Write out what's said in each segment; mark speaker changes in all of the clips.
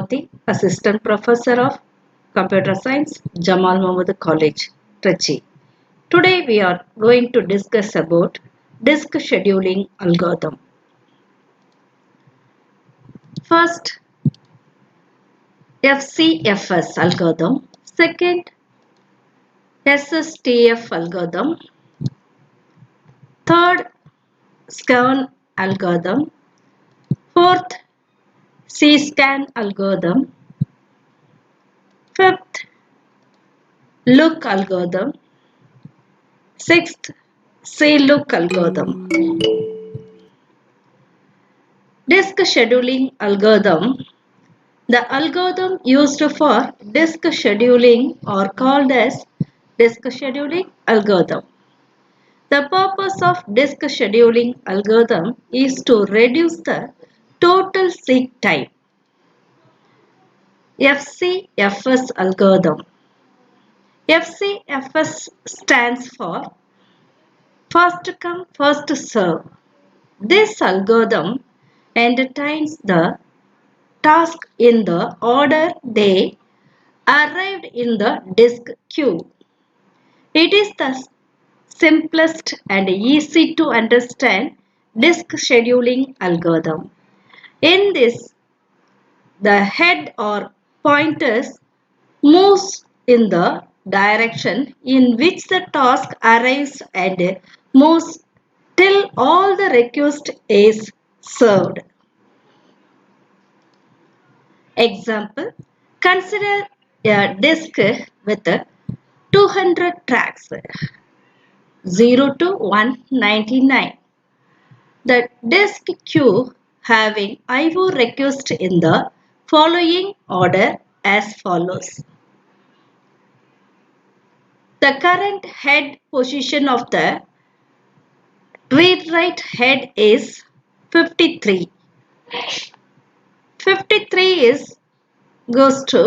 Speaker 1: Fatmawati, Assistant Professor of Computer Science, Jamal Muhammad College, Trichy. Today we are going to discuss about disk scheduling algorithm. First, FCFS algorithm. Second, SSTF algorithm. Third, SCAN algorithm. Fourth, CSCAN algorithm. Fifth, look algorithm. Sixth, CLOOK algorithm. Disk scheduling algorithm. The algorithm used for disk scheduling are called as disk scheduling algorithm. The purpose of disk scheduling algorithm is to reduce the total seek time. FCFS algorithm. FCFS stands for first come first serve. This algorithm entertains the task in the order they arrived in the disk queue. It is the simplest and easy to understand disk scheduling algorithm. In this, the head or pointers moves in the direction in which the task arrives and moves till all the request is served. Example, consider a disk with 200 tracks 0 to 199. The disk queue having IO request in the following order as follows. The current head position of the read-write head is 53. 53 goes to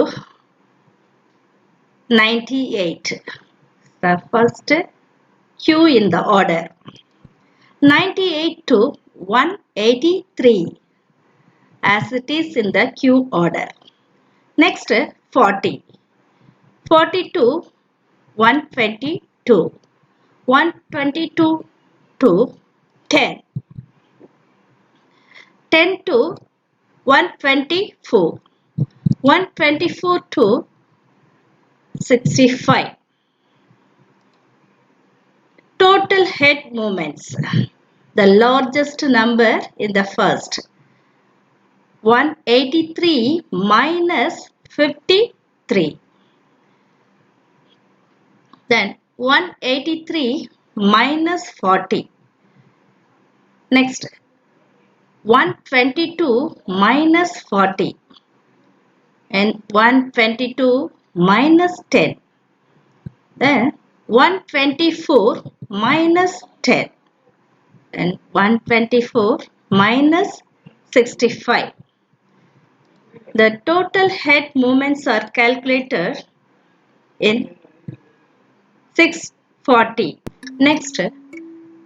Speaker 1: 98. The first queue in the order. 98 to 183 as it is in the queue order. Next 40. 40 to 122. 122 to 10. 10 to 124. 124 to 65. Total head movements. The largest number in the first. 183 minus 53. Then 183 minus 40. Next 122 minus 40 and 122 minus 10. Then 124 minus 10 and 124 minus 65. The total head movements are calculated in 640. Next,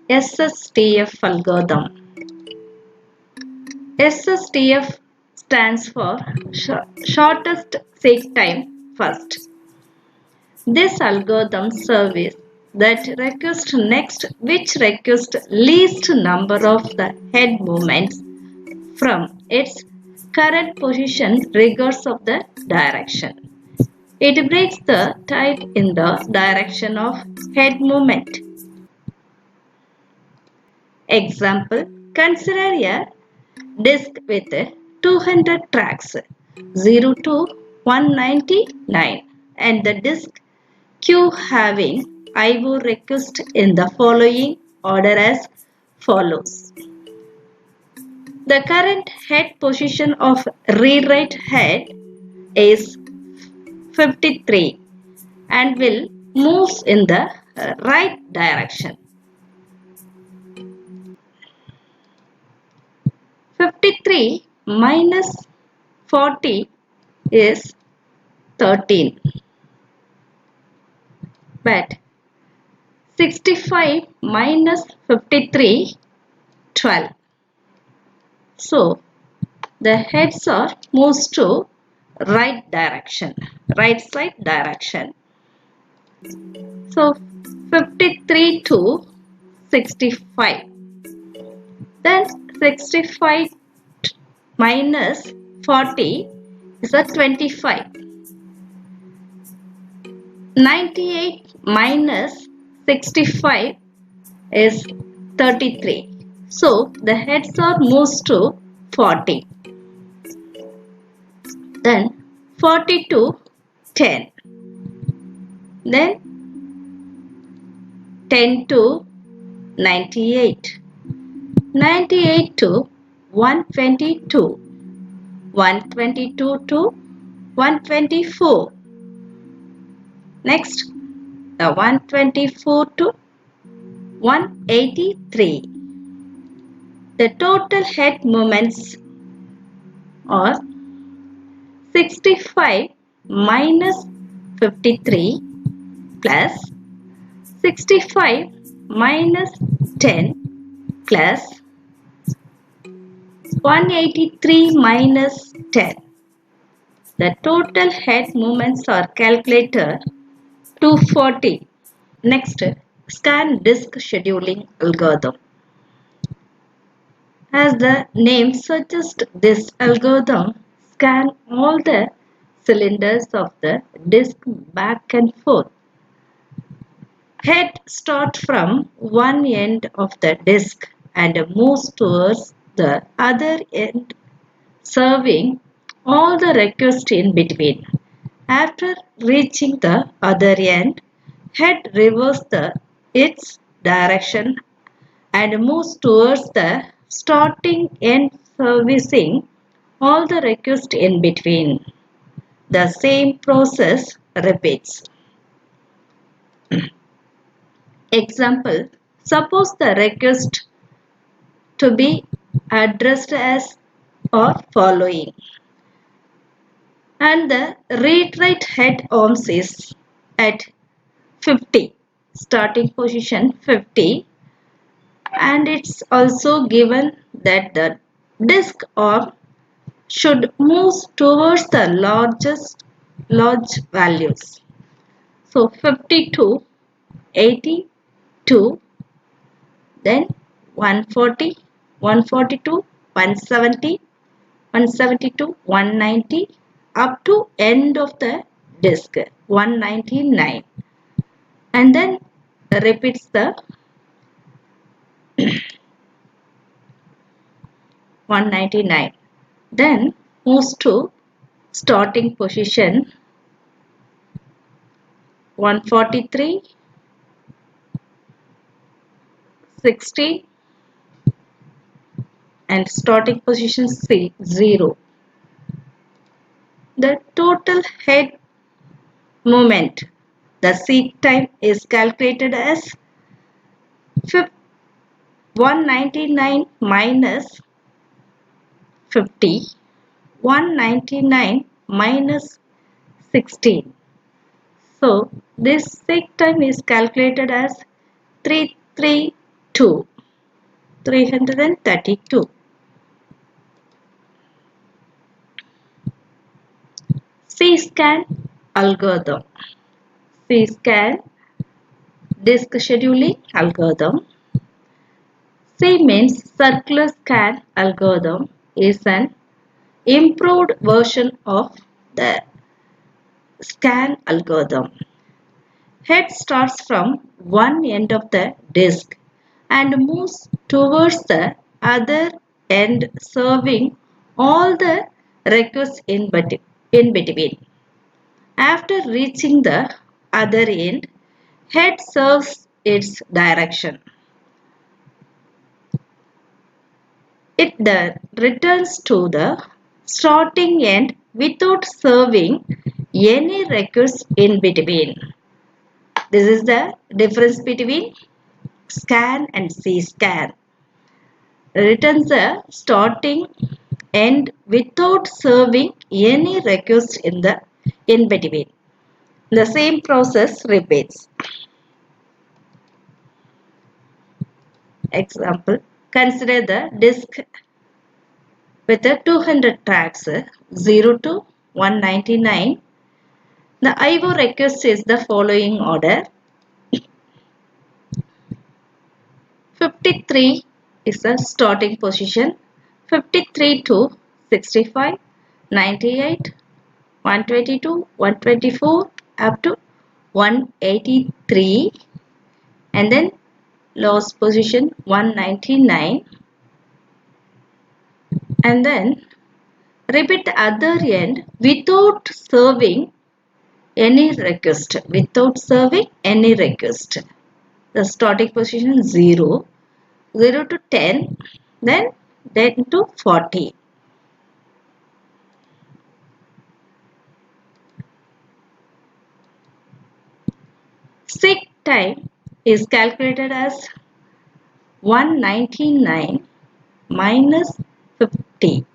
Speaker 1: SSTF algorithm. SSTF stands for shortest seek time first. This algorithm service that request next which request least number of the head movements from its current position regardless of the direction. It breaks the tie in the direction of head movement. Example, consider a disk with 200 tracks 0 to 199 and the disk queue having IO request in the following order as follows. The current head position of read-write head is 53 and will move in the right direction. 53 minus 40 is 13. But 65 minus 53, 12. So, the heads are moves to right direction, right side direction. So 53 to 65. Then 65 minus 40 is a 25. 98 minus 65 is 33. So the heads are moved to 40. Then 40 to 10. Then 10 to 98. 98 to 122. 122 to 124. Next, the 124 to 183. The total head movements are 65 minus 53 plus 65 minus 10 plus 183 minus 10. The total head movements are calculated 240. Next, scan disk scheduling algorithm. As the name suggests, this algorithm scans all the cylinders of the disk back and forth. Head starts from one end of the disk and moves towards the other end, serving all the requests in between. After reaching the other end, head reverses its direction and moves towards the starting end, servicing all the requests in between. The same process repeats. Example, suppose the request to be addressed as or following, and the read-write head arms is at 50, starting position 50, and it's also given that the disk arm should move towards the large values. So 52, 82, then 140, 142, 170, 172, 190 up to end of the disk 199, and then repeats the 199, then moves to starting position 143, 60 and starting position 0. The total head movement, the seek time, is calculated as 199 minus 50, 199 minus 16. So this seek time is calculated as 332. 332. C-scan algorithm. C-scan disk scheduling algorithm. C means circular scan algorithm is an improved version of the scan algorithm. Head starts from one end of the disk and moves towards the other end, serving all the requests in between. After reaching the other end, head serves its direction. It then returns to the starting end without serving any requests in between. This is the difference between scan and C-scan. Returns the starting end without serving any request in between. The same process repeats. Example, consider the disk with the 200 tracks 0 to 199. The IO request is the following order. 53 is the starting position. 53 to 65, 98, 122, 124 up to 183, and then last position 199, and then repeat the other end without serving any request. Without serving any request. The starting position 0, 0 to 10, then 10 to 40. Seek time is calculated as 199 minus 50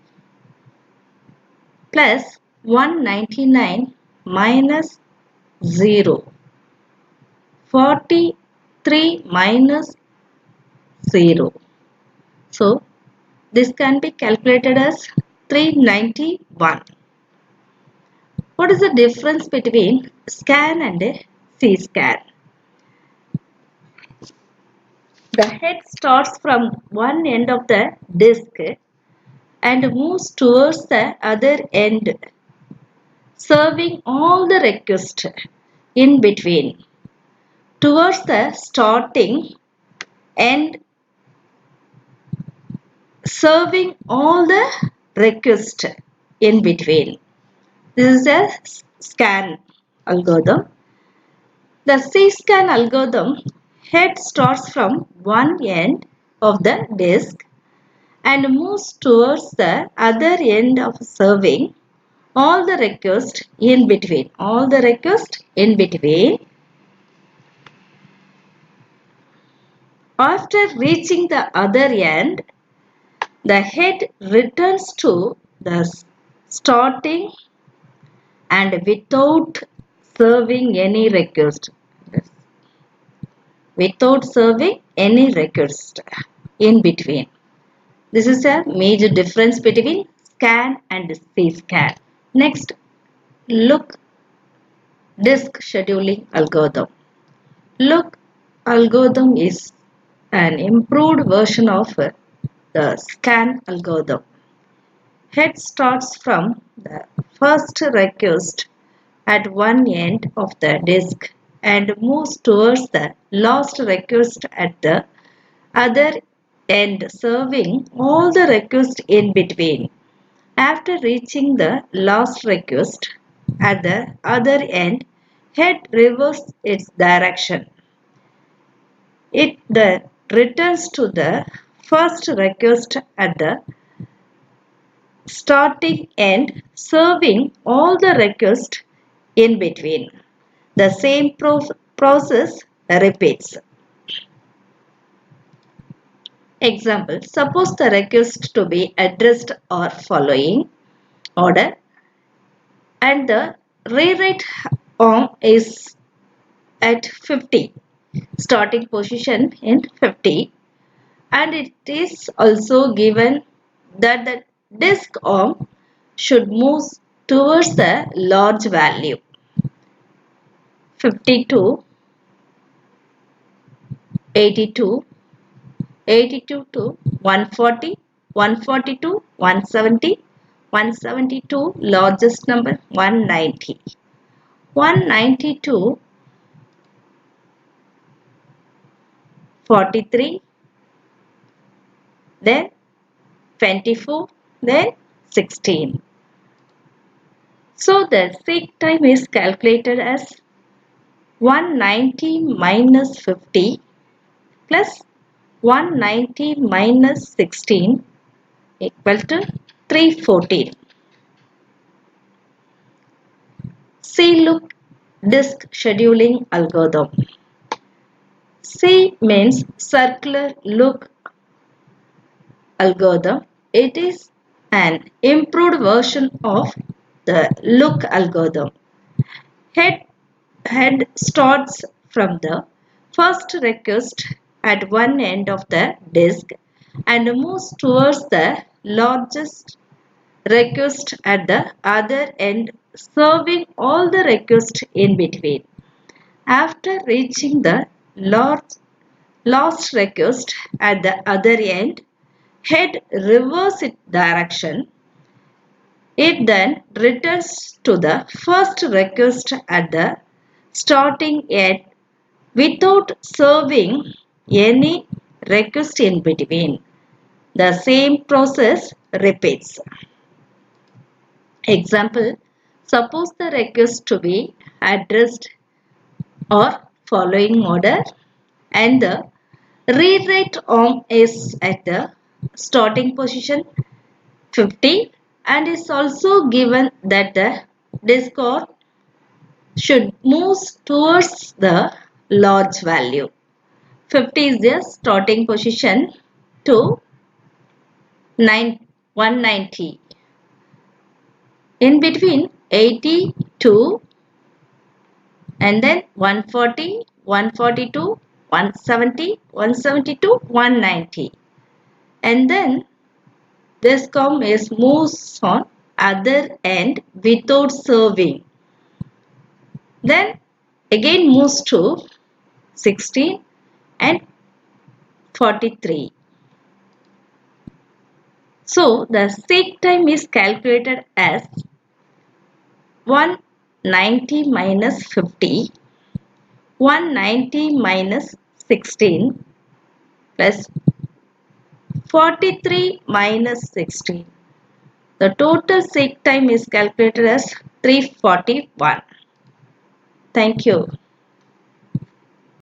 Speaker 1: plus 199 minus 0. 43 minus 0. So, this can be calculated as 391. What is the difference between scan and C-scan? The head starts from one end of the disk and moves towards the other end, serving all the requests in between. Towards the starting end, serving all the requests in between. This is a scan algorithm. The C-scan algorithm head starts from one end of the disk and moves towards the other end of serving all the requests in between. All the requests in between. After reaching the other end, the head returns to the starting and without serving any request. Without serving any request in between. This is a major difference between scan and C-scan. Next, look disk scheduling algorithm. Look algorithm is an improved version of the scan algorithm. Head starts from the first request at one end of the disk and moves towards the last request at the other end, serving all the requests in between. After reaching the last request at the other end, head reverses its direction. It then returns to the first request at the starting end, serving all the requests in between. The same process repeats. Example, suppose the request to be addressed or following order and the rewrite arm is at 50, starting position in 50, and it is also given that the disk arm should move towards the large value 52, 82, 82 to 140, 142, 170, 172, largest number 190. 192, 43, then 24, then 16. So the seek time is calculated as 190 minus 50 plus 190 minus 16 equal to 314. C look disk scheduling algorithm. C means circular look algorithm. It is an improved version of the look algorithm. Head starts from the first request at one end of the disk and moves towards the largest request at the other end, serving all the requests in between. After reaching the last request at the other end, head reverse its direction. It then returns to the first request at the starting end without serving any request in between. The same process repeats. Example, suppose the request to be addressed or following order and the read write arm is at the starting position 50 and is also given that the discord should move towards the large value. 50 is the starting position to 190. In between 80 to and then 140, 142, 170, 172, 190. And then this comma is moves on other end without serving. Then again moves to 16 and 43. So the seek time is calculated as 190 minus 50, 190 minus 16 plus 43 minus 16. The total seek time is calculated as 341. Thank you.